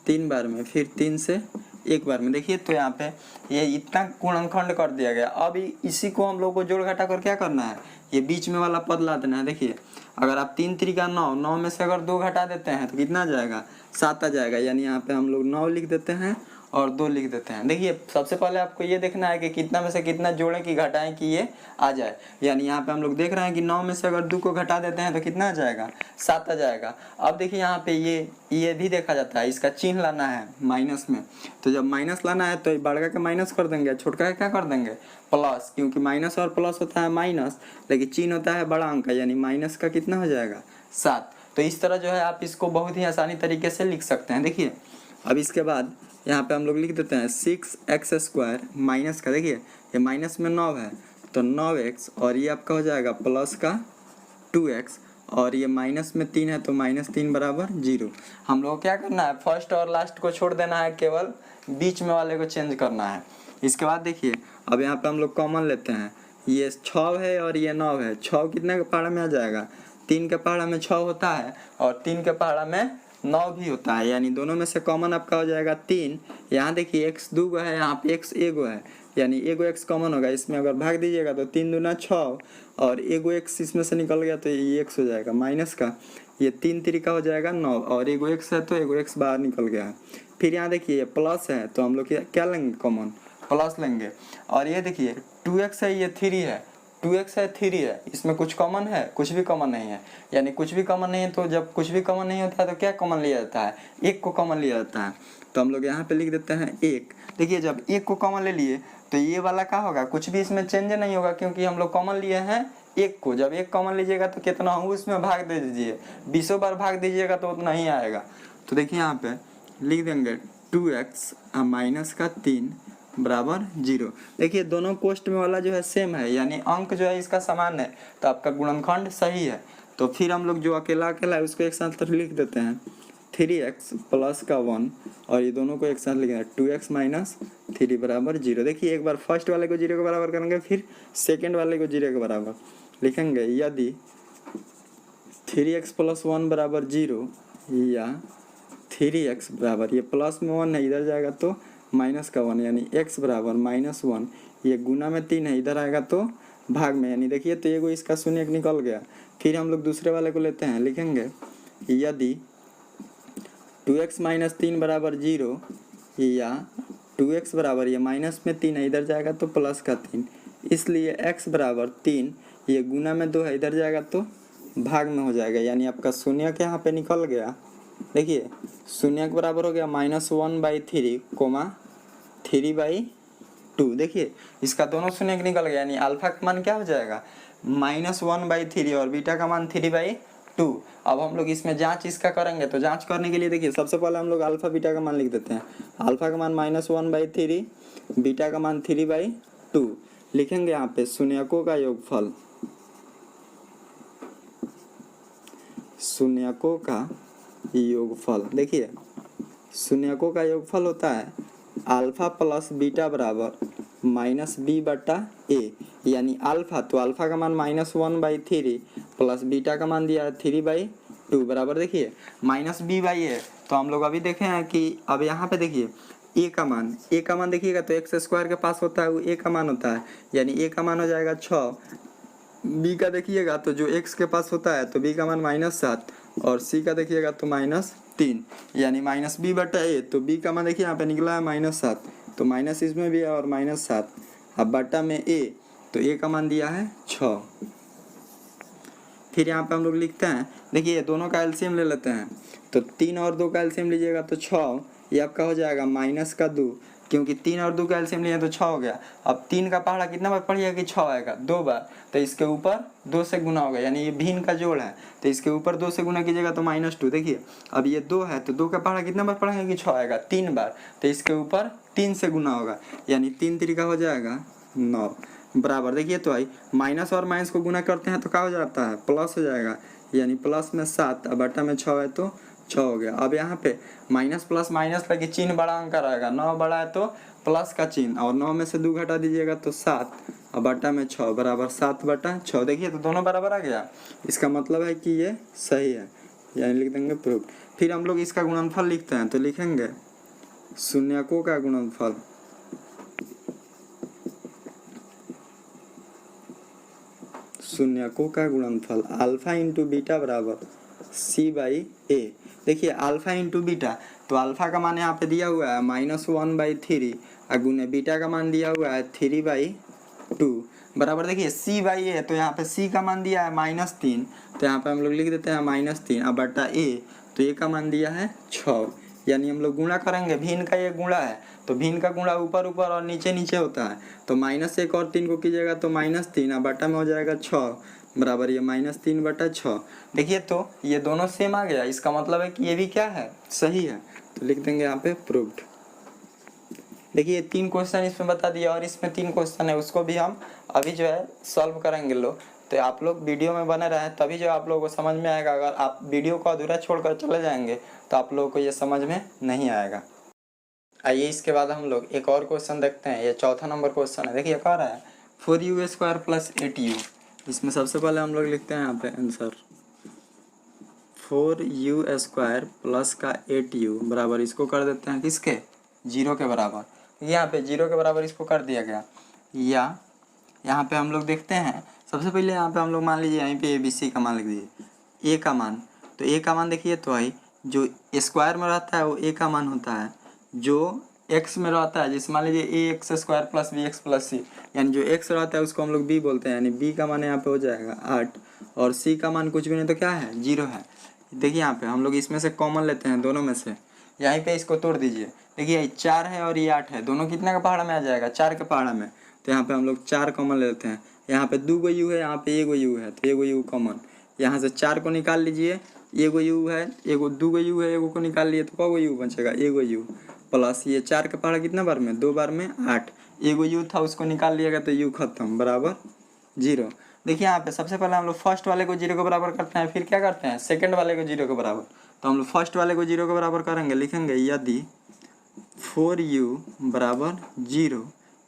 A: 3 बार में, फिर 3 से एक बार में। देखिए तो यहाँ पे ये इतना गुणनखंड कर दिया गया। अब इसी को हम लोग को जोड़ घटा कर क्या करना है, ये बीच में वाला पद ला देना है। देखिए अगर आप 3 3 9, 9 में से अगर 2 घटा देते हैं तो कितना आ जाएगा, 7 आ जाएगा। यानी यहाँ पे हम लोग 9 लिख देते हैं और 2 लिख देते हैं। देखिए सबसे पहले आपको ये देखना है कि कितना में से कितना जोड़ें कि घटाएं कि ये आ जाए। यानी यहाँ पे हम लोग देख रहे हैं कि 9 में से अगर 2 को घटा देते हैं तो कितना आ जाएगा, 7 आ जाएगा। अब देखिए यहाँ पे ये भी देखा जाता है, इसका चिन्ह लाना है माइनस में। तो जब माइनस लाना है तो बड़का के माइनस कर देंगे, छोटका के क्या कर देंगे, प्लस, क्योंकि माइनस और प्लस होता है माइनस, लेकिन चिन्ह होता है बड़ा अंक का, यानी माइनस का कितना हो जाएगा, 7। तो इस तरह जो है आप इसको बहुत ही आसानी तरीके से लिख सकते हैं। देखिए अब इसके बाद यहाँ पे हम लोग लिख देते हैं 6x² माइनस का, देखिए ये माइनस में 9 है तो 9x, और ये आपका हो जाएगा प्लस का 2x, और ये माइनस में 3 है तो -3 बराबर 0। हम लोग क्या करना है, फर्स्ट और लास्ट को छोड़ देना है, केवल बीच में वाले को चेंज करना है। इसके बाद देखिए अब यहाँ पे हम लोग कॉमन लेते हैं, ये 6 है और ये 9 है। 6 कितने के पहाड़ा में आ जाएगा, 3 के पहाड़ा में 6 होता है और 3 के पहाड़ा में 9 भी होता है, यानी दोनों में से कॉमन आपका हो जाएगा 3। यहाँ देखिए x 2 है, यहाँ पे x 1 है, यानी एगो x कॉमन होगा। इसमें अगर भाग दीजिएगा तो 3 दूना 6, और एगो x इसमें से निकल गया तो ये x हो जाएगा माइनस का, ये 3 3 हो जाएगा 9, और एगो x है तो एगो x बाहर निकल गया है। फिर यहाँ देखिए प्लस है तो हम लोग क्या लेंगे, कॉमन प्लस लेंगे। और ये देखिए 2x है, ये 3 है, 2x है 3 है, इसमें कुछ कॉमन है, कुछ भी कॉमन नहीं है। यानी कुछ भी कॉमन नहीं है, तो जब कुछ भी कॉमन नहीं होता है तो क्या कॉमन लिया जाता है, 1 को कॉमन लिया जाता है। तो हम लोग यहाँ पे लिख देते हैं 1। देखिए जब 1 को कॉमन ले लिए तो ये वाला क्या होगा, कुछ भी इसमें चेंज नहीं होगा, क्योंकि हम लोग कॉमन लिए हैं 1 को। जब 1 कॉमन लीजिएगा तो कितना हो उसमें भाग दे दीजिए, 20 बार भाग दीजिएगा तो उतना ही आएगा। तो देखिए यहाँ पे लिख देंगे 2x माइनस का 3 बराबर 0। देखिए दोनों कोष्ठ में वाला जो है सेम है, यानी अंक जो है इसका समान है, तो आपका गुणनखंड सही है। तो फिर हम लोग जो अकेला अकेला है उसको एक साथ लिख देते हैं, 3x प्लस का 1, और ये दोनों को एक साथ लिखेंगे 2x माइनस 3 बराबर 0। देखिए एक बार फर्स्ट वाले को 0 के बराबर करेंगे, फिर सेकेंड वाले को 0 के बराबर लिखेंगे। यदि 3x प्लस 1 बराबर 0, या 3x बराबर, ये प्लस में 1 है इधर जाएगा तो माइनस का 1, यानी x बराबर -1, ये गुना में 3 है इधर आएगा तो भाग में, यानी देखिए तो एगो इसका शून्य निकल गया। फिर हम लोग दूसरे वाले को लेते हैं, लिखेंगे यदि 2x माइनस 3 बराबर 0, या 2x बराबर, ये माइनस में 3 है इधर जाएगा तो प्लस का 3, इसलिए x बराबर 3, ये गुना में 2 है इधर जाएगा तो भाग में हो जाएगा, यानी आपका शून्य के यहाँ पे निकल गया। देखिए शून्य के बराबर हो गया -1/3, 3/2। देखिए इसका दोनों शून्य निकल गया, यानी अल्फा का मान क्या हो जाएगा, -1/3, और बीटा का मान 3/2। अब हम लोग इसमें जांच इसका करेंगे, तो जांच करने के लिए देखिए सबसे पहले हम लोग अल्फा बीटा का मान लिख देते हैं। अल्फा का मान -1/3, बीटा का मान 3/2 लिखेंगे। यहाँ पे शून्यकों का योगफल, शून्यकों का योगफल, देखिए शून्यकों का योगफल होता है अल्फा प्लस बीटा बराबर -b/a, यानी अल्फा, तो अल्फा का मान -1/3 प्लस बीटा का मान दिया है 3/2 बराबर, देखिए -b/a। तो हम लोग अभी देखे हैं कि अब यहाँ पे देखिए a का मान देखिएगा तो x² के पास होता है, वो a का मान होता है, यानी a का मान हो जाएगा 6। b का देखिएगा तो जो x के पास होता है तो b का मान -7, और c का देखिएगा तो -3, यानी -b/a। तो b का मान देखिए यहाँ पे निकला है -7, तो माइनस इसमें भी है और -7, अब बटा में a, तो a का मान दिया है 6। फिर यहाँ पे हम लोग लिखते हैं, देखिए दोनों का एलसीएम ले लेते हैं, तो 3 और 2 का एलसीएम लीजिएगा तो 6, ये आपका हो जाएगा -2, क्योंकि 3 और 2 का एलसीएम लिए तो 6 हो गया। अब 3 का पहाड़ा कितना बार पढ़िएगा कि 6 आएगा, 2 बार, तो इसके ऊपर 2 से गुना होगा, यानी ये भिन्न का जोड़ है, तो इसके ऊपर 2 से गुना कीजिएगा तो -2। देखिए अब ये 2 है तो 2 का पहाड़ा कितना बार पढ़ेंगे कि 6 आएगा, 3 बार, तो इसके ऊपर 3 से गुना होगा, यानी 3 3 हो जाएगा 9 बराबर। देखिए तो भाई माइनस और माइनस को गुना करते हैं तो क्या हो जाता है, प्लस हो जाएगा, यानी प्लस में 7, अब बटा में 6 है तो 6 हो गया। अब यहाँ पे माइनस प्लस माइनस लगे चिन्ह बड़ा अंक रहेगा, 9 बड़ा है तो प्लस का चिन्ह, और 9 में से 2 घटा दीजिएगा तो 7, और बटा में 6 बराबर 7/6। देखिए तो दोनों बराबर आ गया, इसका मतलब है कि ये सही है, यानी लिख देंगे प्रूफ। फिर हम लोग इसका गुणनफल लिखते हैं, तो लिखेंगे शून्यकों का गुणनफल, शून्यकों का गुणनफल अल्फा इंटू बीटा बराबर सी बाई ए। देखिए अल्फा इंटू बीटा, तो अल्फा का मान यहाँ पे दिया हुआ है -1/3 और गुने बीटा का मान दिया हुआ है 3/2 बराबर। देखिए सी बाई ए, तो यहाँ पे सी का मान दिया है -3, तो यहाँ पे हम लोग लिख देते हैं -3 और बटा ए, तो ए का मान दिया है 6। यानी हम लोग गुणा करेंगे, भिन्न का ये गुणा है तो भिन्न का गुणा ऊपर ऊपर और नीचे नीचे होता है, तो -1 और 3 को कीजिएगा तो -3 और बटा में हो जाएगा 6 बराबर ये -3/6। देखिए तो ये दोनों सेम आ गया, इसका मतलब है कि ये भी क्या है, सही है, तो लिख देंगे यहाँ पे प्रूव्ड। देखिए 3 क्वेश्चन इसमें बता दिया और इसमें 3 क्वेश्चन है, उसको भी हम अभी जो है सॉल्व करेंगे लोग। तो आप लोग वीडियो में बने रहें तभी जो आप लोगों को समझ में आएगा। अगर आप वीडियो को अधूरा छोड़कर चले जाएंगे तो आप लोगों को ये समझ में नहीं आएगा। आइए इसके बाद हम लोग एक और क्वेश्चन देखते हैं। ये चौथा नंबर क्वेश्चन है। देखिए कह रहा है 4u² + 8u। इसमें सबसे पहले हम लोग लिखते हैं यहाँ पे आंसर 4u² प्लस का 8u बराबर, इसको कर देते हैं किसके, 0 के बराबर। यहाँ पे 0 के बराबर इसको कर दिया गया। या यहाँ पे हम लोग देखते हैं, सबसे पहले यहाँ पे हम लोग मान लीजिए यहीं पे ABC का मान लिख दीजिए, ए का मान। तो ए का मान देखिए तो भाई जो स्क्वायर में रहता है वो ए का मान होता है, जो एक्स में रहता है जैसे मान लीजिए ax² + bx + c, यानी जो x रहता है उसको हम लोग b बोलते हैं, यानी b का मान यहाँ पे हो जाएगा 8 और c का मान कुछ भी नहीं तो क्या है, 0 है। देखिए यहाँ पे हम लोग इसमें से कॉमन लेते हैं दोनों में से, यहीं पे इसको तोड़ दीजिए। देखिए 4 है और ये 8 है, दोनों कितने का पहाड़ा में आ जाएगा, 4 के पहाड़ा में। तो यहाँ पे हम लोग 4 कॉमन ले लेते हैं। यहाँ पे 2 u है, यहाँ पे 1 u है, तो 1 u कॉमन, यहाँ से 4 को निकाल लीजिए, 1 u है, 2 u है, 1 को निकाल लिए तो कौ u बचेगा, 1 u प्लस ये 4 का पहाड़ा कितना बार में, 2 बार में 8, 1 u था उसको निकाल लिएगा तो u खत्म बराबर 0। देखिए यहाँ पे सबसे पहले हम लोग फर्स्ट वाले को 0 के बराबर करते हैं, फिर क्या करते हैं सेकंड वाले को 0 के बराबर। तो हम लोग फर्स्ट वाले को 0 के बराबर करेंगे, लिखेंगे यदि 4u = 0,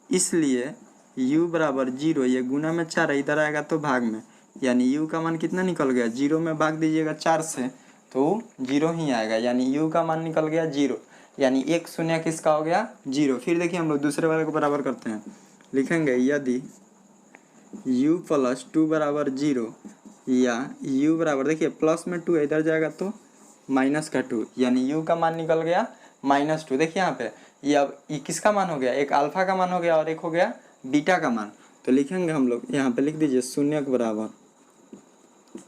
A: इसलिए u = 0, ये गुना में 4 इधर आएगा तो भाग में, यानी u का मान कितना निकल गया, 0 में भाग दीजिएगा 4 से तो 0 ही आएगा, यानी u का मान निकल गया 0, यानी 1 शून्य किसका हो गया, 0। फिर देखिए हम लोग दूसरे वाले को बराबर करते हैं, लिखेंगे यदि u + 2 = 0 या u बराबर, देखिए प्लस में 2 इधर जाएगा तो माइनस का 2, यानी u का मान निकल गया -2। देखिए यहाँ पे ये अब ये किसका मान हो गया, एक अल्फा का मान हो गया और एक हो गया बीटा का मान। तो लिखेंगे हम लोग यहाँ पे लिख दीजिए 0 के बराबर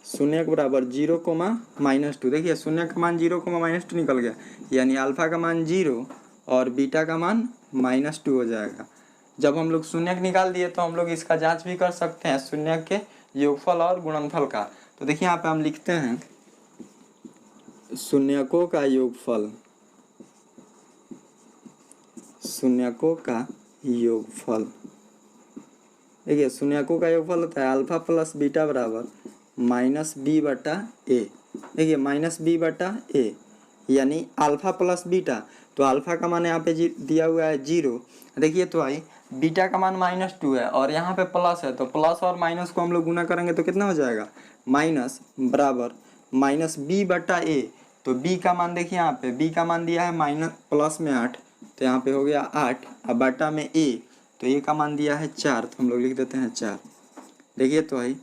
A: 0, -2। देखिए 0 का मान 0, -2 निकल गया, यानी अल्फा का मान 0 और बीटा का मान -2 हो जाएगा। जब हम लोग शून्य निकाल दिए तो हम लोग इसका जांच भी कर सकते हैं शून्य के योगफल और गुणनफल का। तो देखिए यहाँ पे हम लिखते हैं शून्यकों का योगफल, शून्यकों का योगफल। देखिए शून्यकों का योगफल होता है अल्फा + बीटा बराबर -b/a। देखिए -b/a यानी अल्फा + बीटा, तो अल्फा का मान यहाँ पे दिया हुआ है 0। देखिए तो भाई बीटा का मान -2 है और यहाँ पे प्लस है, तो प्लस और माइनस को हम लोग गुना करेंगे तो कितना हो जाएगा, माइनस बराबर -b/a। तो b का मान देखिए यहाँ पे b का मान दिया है प्लस में 8, तो यहाँ पे हो गया 8 और बटा में a, तो a का मान दिया है 4, तो हम लोग लिख देते हैं 4। देखिए तो भाई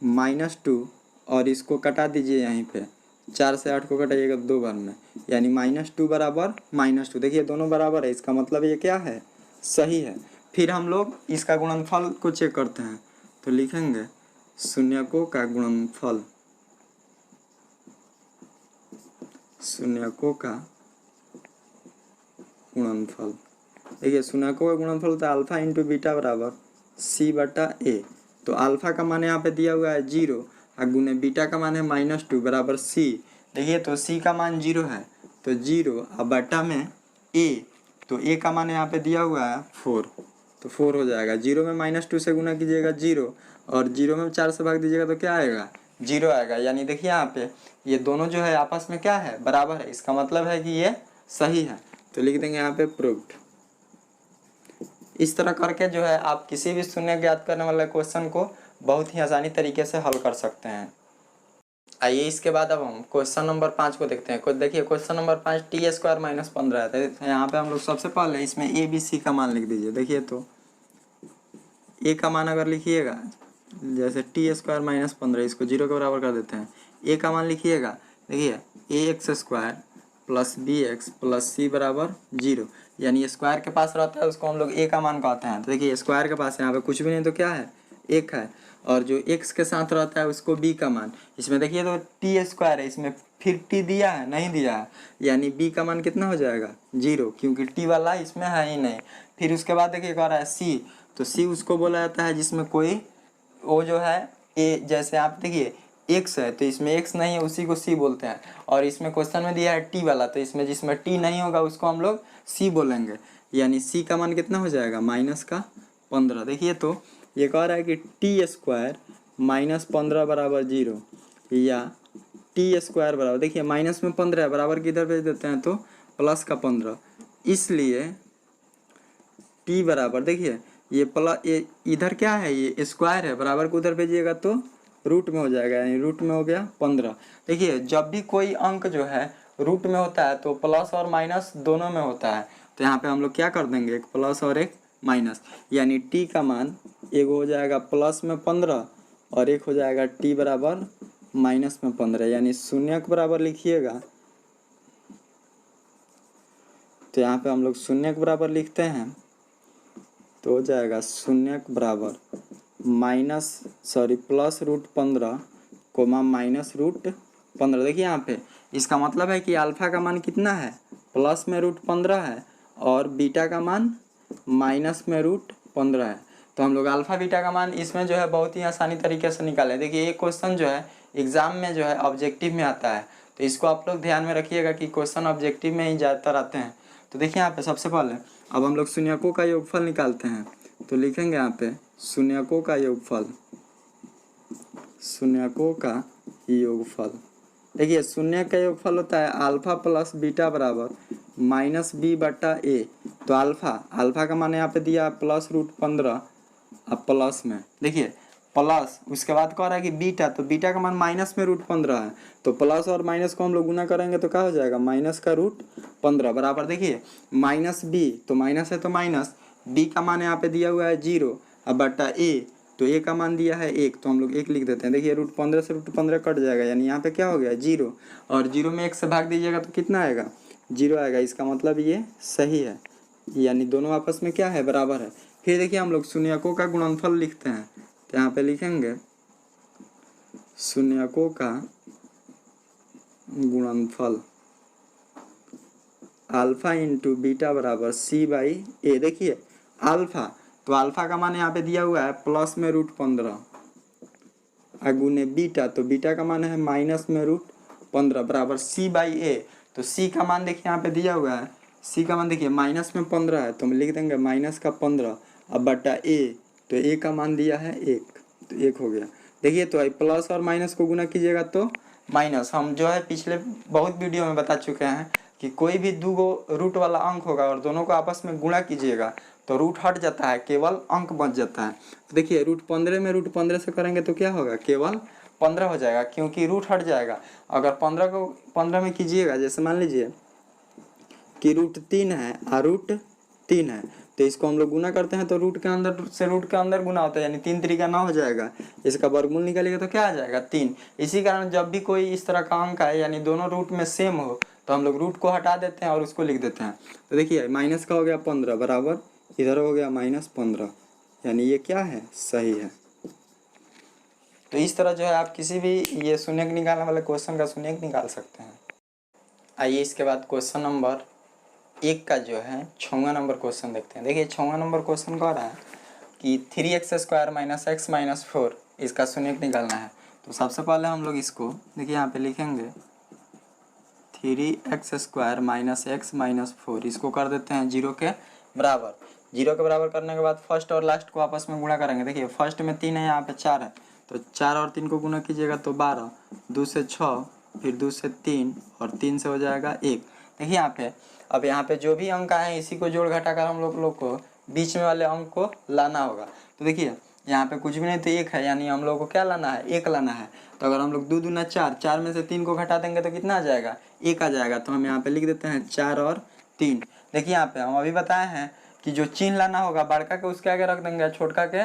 A: -2 और इसको कटा दीजिए, यहीं पे 4 से 8 को कटाइएगा 2 बार में, यानी -2 बराबर -2। देखिए दोनों बराबर है, इसका मतलब ये क्या है, सही है। फिर हम लोग इसका गुणनफल को चेक करते हैं, तो लिखेंगे शून्यकों का गुणनफल, शून्यकों का गुणनफल। देखिए शून्यकों का गुणनफल होता है अल्फा इंटू बीटा बराबर c/a। तो अल्फा का मान यहाँ पे दिया हुआ है 0 और गुने बीटा का मान है -2 बराबर c। देखिए तो c का मान 0 है, तो 0 और बटा में a, तो a का मान यहाँ पे दिया हुआ है 4, तो 4 हो जाएगा। 0 में -2 से गुना कीजिएगा 0 और 0 में 4 से भाग दीजिएगा तो क्या आएगा, 0 आएगा। यानी देखिए यहाँ पे ये दोनों जो है आपस में क्या है, बराबर है, इसका मतलब है कि ये सही है। तो लिख देंगे यहाँ पे प्रूव्ड। इस तरह करके जो है आप किसी भी शून्य ज्ञात करने वाले क्वेश्चन को बहुत ही आसानी तरीके से हल कर सकते हैं। आइए इसके बाद अब हम क्वेश्चन नंबर 5 को देखते हैं। देखिए question number 5 T square minus 15 है। तो यहाँ पे हम लोग सबसे पहले इसमें ए बी सी का मान लिख दीजिए। देखिए तो ए का मान अगर लिखिएगा जैसे टी स्क्वायर माइनस 15, इसको 0 के बराबर कर देते हैं। ए का मान लिखिएगा, देखिए a x square plus b x plus c बराबर 0, यानी स्क्वायर के पास रहता है उसको हम लोग ए का मान कहते हैं। तो देखिए स्क्वायर के पास यहाँ पे कुछ भी नहीं तो क्या है, एक है, और जो एक्स के साथ रहता है उसको बी का मान। इसमें देखिए तो टी स्क्वायर है, इसमें फिर टी दिया है नहीं दिया है, यानी बी का मान कितना हो जाएगा 0, क्योंकि टी वाला इसमें है ही नहीं। फिर उसके बाद देखिए कह रहा है सी, तो सी उसको बोला जाता है जिसमें कोई वो जो है ए, जैसे आप देखिए एक्स है तो इसमें एक्स नहीं है उसी को सी बोलते हैं, और इसमें क्वेश्चन में दिया है टी वाला, तो इसमें जिसमें टी नहीं होगा उसको हम लोग सी बोलेंगे, यानी सी का मान कितना हो जाएगा माइनस का 15। देखिए तो ये कह रहा है कि टी स्क्वायर माइनस 15 बराबर 0, या टी स्क्वायर बराबर, देखिए माइनस में 15 है, बराबर किधर भेज देते हैं तो प्लस का 15, इसलिए टी बराबर देखिए ये प्लस, ये इधर क्या है ये स्क्वायर है, बराबर को उधर भेजिएगा तो रूट में हो जाएगा, यानी रूट में हो गया 15। देखिए जब भी कोई अंक जो है रूट में होता है तो प्लस और माइनस दोनों में होता है, तो यहाँ पे हम लोग क्या कर देंगे, एक प्लस और एक माइनस, यानी टी का मान एक हो जाएगा प्लस में 15 और एक हो जाएगा टी बराबर माइनस में 15, यानी शून्य के बराबर लिखिएगा। तो यहाँ पे हम लोग शून्य के बराबर लिखते हैं तो हो जाएगा शून्य के बराबर plus root 15 comma minus root 15। देखिए यहाँ पे इसका मतलब है कि अल्फा का मान कितना है, प्लस में रूट 15 है, और बीटा का मान माइनस में रूट 15 है। तो हम लोग अल्फा बीटा का मान इसमें जो है बहुत ही आसानी तरीके से निकाले। देखिए ये क्वेश्चन जो है एग्जाम में जो है ऑब्जेक्टिव में आता है, तो इसको आप लोग ध्यान में रखिएगा कि क्वेश्चन ऑब्जेक्टिव में ही ज़्यादातर आते हैं। तो देखिए यहाँ पे सबसे पहले अब हम लोग शून्यकों का योगफल निकालते हैं। तो लिखेंगे यहाँ पे शून्यकों का योगफल, शून्यकों का योगफल। देखिए शून्य का योगफल होता है अल्फा प्लस बीटा बराबर माइनस बी बटा ए। तो अल्फा का मान यहाँ पे दिया प्लस रूट 15, अब प्लस में देखिए प्लस, उसके बाद कह रहा है कि बीटा, तो बीटा का मान माइनस में रूट 15 है, तो प्लस और माइनस को हम लोग गुना करेंगे तो क्या हो जाएगा माइनस का रूट 15 बराबर देखिए माइनस बी, तो माइनस है तो माइनस, बी का मान यहाँ पे दिया हुआ है 0, अब बटा ए, तो ए का मान दिया है 1, तो हम लोग 1 लिख देते हैं। देखिए रूट 15 से रूट 15 कट जाएगा, यानी यहाँ पे क्या हो गया 0, और 0 में 1 से भाग दीजिएगा तो कितना आएगा 0 आएगा। इसका मतलब ये सही है, यानी दोनों आपस में क्या है बराबर है। फिर देखिए हम लोग शून्यकों का गुणनफल लिखते हैं। तो यहाँ पे लिखेंगे शून्यकों का गुणनफल अल्फा इंटू बीटा बराबर सी बाई ए। देखिए अल्फा, तो अल्फा का मान यहाँ पे दिया हुआ है प्लस में रूट 15, अगुने बीटा, तो बीटा का मान है माइनस में रूट 15 बराबर सी बाई ए। तो सी का मान देखिए यहाँ पे दिया हुआ है, सी का मान देखिए माइनस में 15 है, तो हम लिख देंगे माइनस का 15, अब बटा ए, तो ए का मान दिया है 1, तो 1 हो गया। देखिए तो प्लस और माइनस को गुना कीजिएगा तो माइनस। हम जो है पिछले बहुत वीडियो में बता चुके हैं कि कोई भी दो रूट वाला अंक होगा और दोनों को आपस में गुणा कीजिएगा तो रूट हट जाता है, केवल अंक बच जाता है। तो देखिए रूट 15 में रूट 15 से करेंगे तो क्या होगा, केवल 15 हो जाएगा, क्योंकि रूट हट जाएगा। अगर 15 को 15 में कीजिएगा, जैसे मान लीजिए कि रूट 3 है और रूट 3 है, तो इसको हम लोग गुना करते हैं तो रूट के अंदर से रूट के अंदर गुना होता है, यानी 3 3 9 हो जाएगा। इसका वर्गमूल निकालिएगा तो क्या आ जाएगा 3। इसी कारण जब भी कोई इस तरह का अंक है यानी दोनों रूट में सेम हो तो हम लोग रूट को हटा देते हैं और उसको लिख देते हैं। तो देखिए माइनस का हो गया 15 बराबर इधर हो गया -15, यानी ये क्या है सही है। तो इस तरह जो है आप किसी भी ये शून्यक निकालने वाले क्वेश्चन का शून्यक निकाल सकते हैं। आइए इसके बाद क्वेश्चन नंबर 1 का जो है 6वां नंबर क्वेश्चन देखते हैं। देखिए 6वां नंबर क्वेश्चन कह रहा है कि 3x² - x - 4 इसका शून्यक निकालना है। तो सबसे पहले हम लोग इसको देखिए यहाँ पे लिखेंगे 3x² - x - 4, इसको कर देते हैं 0 के बराबर। 0 के बराबर करने के बाद फर्स्ट और लास्ट को आपस में गुणा करेंगे। देखिए फर्स्ट में 3 है, यहाँ पे 4 है, तो 4 और 3 को गुणा कीजिएगा तो 12, 2 से 6, फिर 2 से 3 और 3 से हो जाएगा 1। देखिए यहाँ पे अब यहाँ पे जो भी अंक आए इसी को जोड़ घटा कर हम लोग को बीच में वाले अंक को लाना होगा। तो देखिए यहाँ पे कुछ भी नहीं तो एक है, यानी हम लोग को क्या लाना है, एक लाना है। तो अगर हम लोग 2 दूना 4, 4 में से 3 को घटा देंगे तो कितना आ जाएगा, एक आ जाएगा। तो हम यहाँ पे लिख देते हैं 4 और 3। देखिए यहाँ पे हम अभी बताए हैं कि जो चिन्ह लाना होगा बड़का के उसके आगे रख देंगे, छोटका के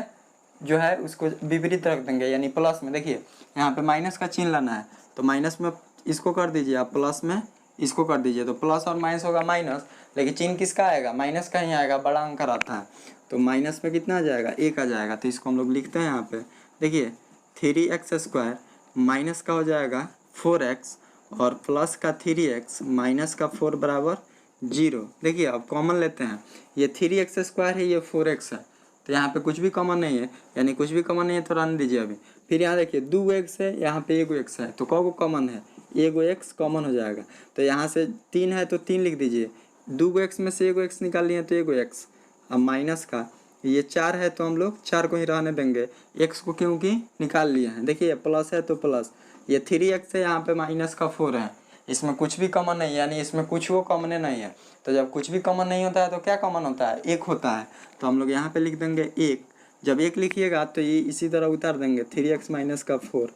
A: जो है उसको विपरीत रख देंगे, यानी प्लस में। देखिए यहाँ पे माइनस का चिन्ह लाना है तो माइनस में इसको कर दीजिए आप, प्लस में इसको कर दीजिए, तो प्लस और माइनस होगा माइनस, लेकिन चिन्ह किसका आएगा, माइनस का ही आएगा, बड़ा अंक आता है। तो माइनस में कितना आ जाएगा, एक आ जाएगा। तो इसको हम लोग लिखते हैं यहाँ पे, देखिए 3x² माइनस का हो जाएगा 4x और प्लस का 3x माइनस का 4 बराबर 0। देखिए अब कॉमन लेते हैं, ये 3x² है, ये 4x है, तो यहाँ पे कुछ भी कॉमन नहीं है, यानी कुछ भी कॉमन नहीं है तो रहने दीजिए अभी। फिर यहाँ देखिए 2x है, यहाँ पे 1x है, तो कौन को कॉमन है, 1x कॉमन हो जाएगा। तो यहाँ से 3 है तो 3 लिख दीजिए, 2x में से 1x निकाल लिए तो 1x। अब माइनस का ये 4 है तो हम लोग 4 को ही रहने देंगे, x को क्योंकि निकाल लिए हैं। देखिए प्लस है तो प्लस, ये 3x है, यहाँ पे माइनस का 4 है, इसमें कुछ भी कॉमन नहीं है, यानी इसमें कुछ वो कॉमन नहीं है। तो जब कुछ भी कॉमन नहीं होता है तो क्या कॉमन होता है, एक होता है। तो हम लोग यहाँ पे लिख देंगे 1। जब 1 लिखिएगा तो ये इसी तरह उतार देंगे, 3x माइनस का 4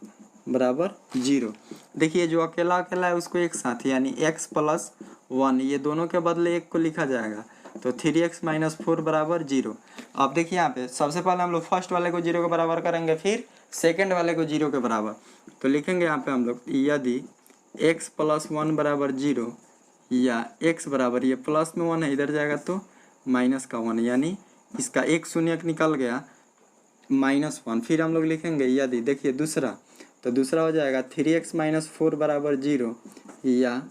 A: बराबर 0। देखिए जो अकेला अकेला है उसको एक साथ, यानी x प्लस 1, ये दोनों के बदले 1 को लिखा जाएगा, तो 3x माइनस 4 बराबर 0। अब देखिए यहाँ पे सबसे पहले हम लोग फर्स्ट वाले को 0 के बराबर करेंगे, फिर सेकेंड वाले को 0 के बराबर। तो लिखेंगे यहाँ पे हम लोग, यदि x प्लस 1 बराबर 0 या x बराबर, ये प्लस में 1 है इधर जाएगा तो माइनस का 1, यानी इसका एक शून्य निकल गया -1। फिर हम लोग लिखेंगे यदि, देखिए दूसरा, तो दूसरा हो जाएगा 3x माइनस 4 बराबर 0 या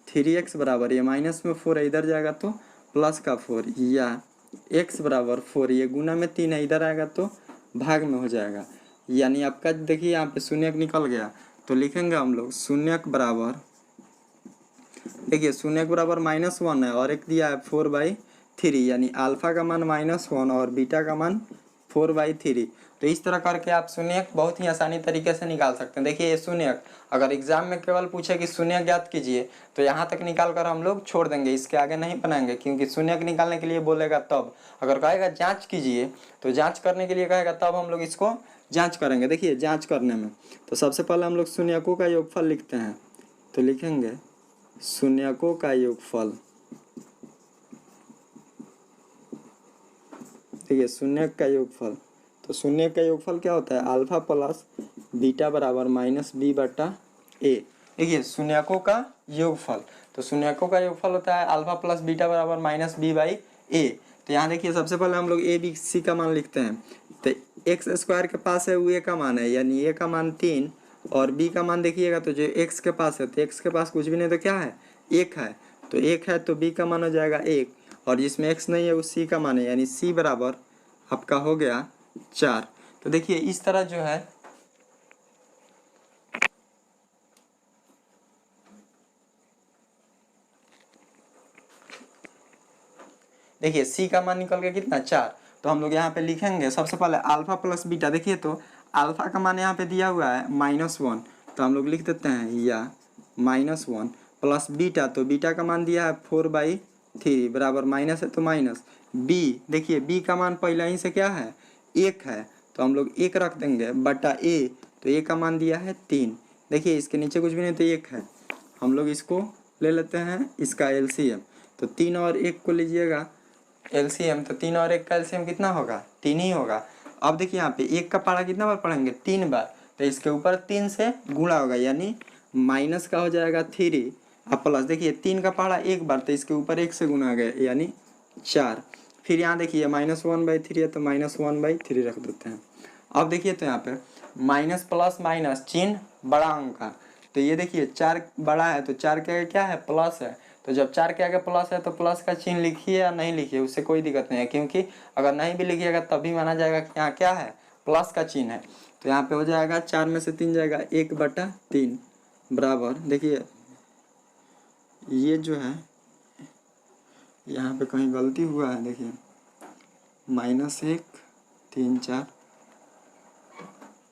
A: 3x बराबर, ये माइनस में 4 है इधर जाएगा तो प्लस का 4, या x बराबर 4, ये गुना में 3 है इधर आएगा तो भाग में हो जाएगा। यानी आपका देखिए यहाँ पे शून्य निकल गया, तो लिखेंगे हम लोग शून्य बराबर, देखिए शून्य बराबर -1 है और एक दिया है 4/3, यानी अल्फा का मान -1 और बीटा का मान 4/3। तो इस तरह करके आप शून्य बहुत ही आसानी तरीके से निकाल सकते हैं। देखिए ये शून्य, अगर एग्जाम में केवल पूछे कि शून्य ज्ञात कीजिए तो यहाँ तक निकाल कर हम लोग छोड़ देंगे, इसके आगे नहीं बनाएंगे, क्योंकि शून्य निकालने के लिए बोलेगा तब। अगर कहेगा जांच कीजिए तो जांच करने के लिए कहेगा तब हम लोग इसको जांच करेंगे। देखिए जांच करने में तो सबसे पहले हम लोग शून्यकों का योगफल लिखते हैं, तो लिखेंगे शून्यकों का योगफल। देखिए शून्य का योगफल, तो शून्य का योगफल क्या होता है, अल्फा प्लस बीटा बराबर -b/a। देखिए शून्यकों का योगफल, तो शून्यकों का योगफल होता है अल्फा प्लस बीटा बराबर -b/a। तो यहाँ देखिए सबसे पहले हम लोग a b c का मान लिखते हैं। तो x² के पास है वो a का मान है, यानी a का मान 3 और b का मान देखिएगा तो जो x के पास है, तो x के पास कुछ भी नहीं तो क्या है, 1 है, तो 1 है तो b का मान हो जाएगा 1, और जिसमें x नहीं है वो c का मान है, यानी c बराबर आपका हो गया 4। तो देखिए इस तरह जो है देखिए c का मान निकल गया कितना, 4। तो हम लोग यहाँ पे लिखेंगे सबसे पहले अल्फा प्लस बीटा। देखिए तो अल्फा का मान यहाँ पे दिया हुआ है -1, तो हम लोग लिख देते हैं या -1 प्लस बीटा, तो बीटा का मान दिया है 4/3 बराबर माइनस है तो माइनस b। देखिए b का मान पहले ही से क्या है, 1 है, तो हम लोग 1 रख देंगे बटा a, तो a का मान दिया है 3। देखिए इसके नीचे कुछ भी नहीं तो 1 है, हम लोग इसको ले लेते हैं इसका LCM। तो 3 और 1 को लीजिएगा LCM, तो 3 और 1 का LCM कितना होगा, 3 ही होगा। अब देखिए यहाँ पे 1 का पढ़ा कितना बार पढ़ेंगे, 3 बार, तो इसके ऊपर 3 से गुणा होगा, यानी माइनस का हो जाएगा 3 अब प्लस। देखिए 3 का पढ़ा 1 बार, तो इसके ऊपर 1 से गुणा हो गया, यानी 4। फिर यहाँ देखिए -1/3 है तो -1/3 रख देते हैं। अब देखिए तो यहाँ पे माइनस प्लस माइनस चिन्ह बड़ा अंक का, तो ये देखिए 4 बड़ा है तो 4 के आगे क्या है, प्लस है, तो जब 4 के आगे प्लस है तो प्लस का चिन्ह लिखिए या नहीं लिखिए उससे कोई दिक्कत नहीं है, क्योंकि अगर नहीं भी लिखिएगा तब भी माना जाएगा कि यहाँ क्या है, प्लस का चिन्ह है। तो यहाँ पे हो जाएगा 4 में से 3 जाएगा 1/3 बराबर, देखिए ये जो है यहाँ पे कहीं गलती हुआ है, देखिए -1 3 4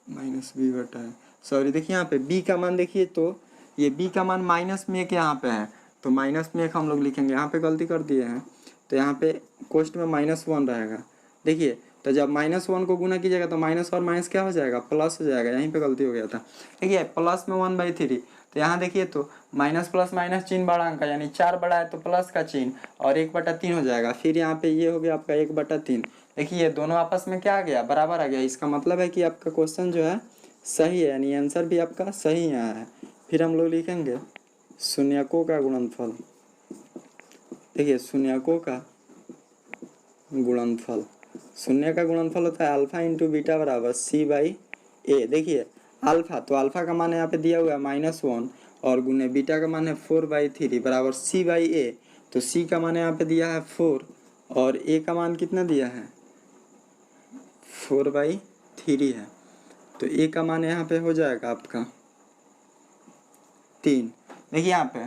A: -b/, सॉरी देखिए यहाँ पे b का मान देखिए, तो ये b का मान -1 यहाँ पे है, तो -1 हम लोग लिखेंगे, यहाँ पे गलती कर दिए हैं, तो यहाँ पे कोष्ट में -1 रहेगा। देखिए तो जब -1 को गुना कीजिएगा तो माइनस और माइनस क्या हो जाएगा, प्लस हो जाएगा। यहीं पे गलती हो गया था। देखिए प्लस में 1/3, तो यहाँ देखिए तो माइनस प्लस माइनस चिन्ह बड़ा अंक यानी 4 बड़ा है तो प्लस का चिन्ह और 1/3 हो जाएगा। फिर यहाँ पे ये हो गया आपका 1/3। देखिए दोनों आपस में क्या आ गया, बराबर आ गया। इसका मतलब है कि आपका क्वेश्चन जो है सही है, यानी आंसर भी आपका सही यहाँ है। फिर हम लोग लिखेंगे शून्यकों का गुणनफल। देखिए शून्यकों का गुणनफल, शून्य का गुणनफल होता है अल्फा इंटू बीटा बराबर C/A। देखिए अल्फा, तो अल्फा का मान यहाँ पे दिया हुआ है -1 और गुने बीटा का मान है 4/3 बराबर C/A। तो C का मान यहाँ पे दिया है 4 और A का मान कितना दिया है 4/3 है। तो A का मान यहाँ पे हो जाएगा आपका 3। देखिए यहाँ पे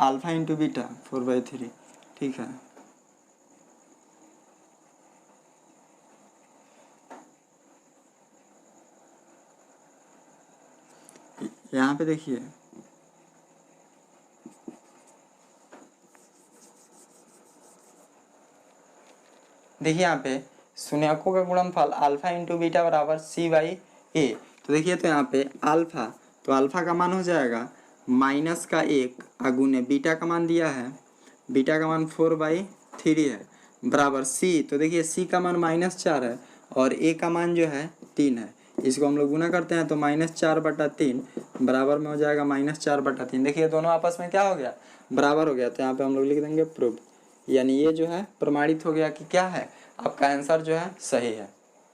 A: अल्फा इंटू बीटा 4/3, ठीक है। यहाँ पे देखिए यहाँ पे शून्यकों का गुणनफल अल्फा इंटू बीटा बराबर C/A। तो देखिए तो यहाँ पे अल्फा, तो अल्फा का मान हो जाएगा -1 गुने बीटा का मान दिया है, बीटा का मान 4/3 है बराबर C। तो देखिए C का मान -4 है और A का मान जो है 3 है। इसको हम लोग गुना करते हैं तो -4/3 बराबर में हो जाएगा -4/3। देखिए दोनों आपस में क्या हो गया, बराबर हो गया। तो यहाँ पे हम लोग लिख देंगे प्रूफ, यानी ये जो है प्रमाणित हो गया कि क्या है, आपका आंसर जो है सही है।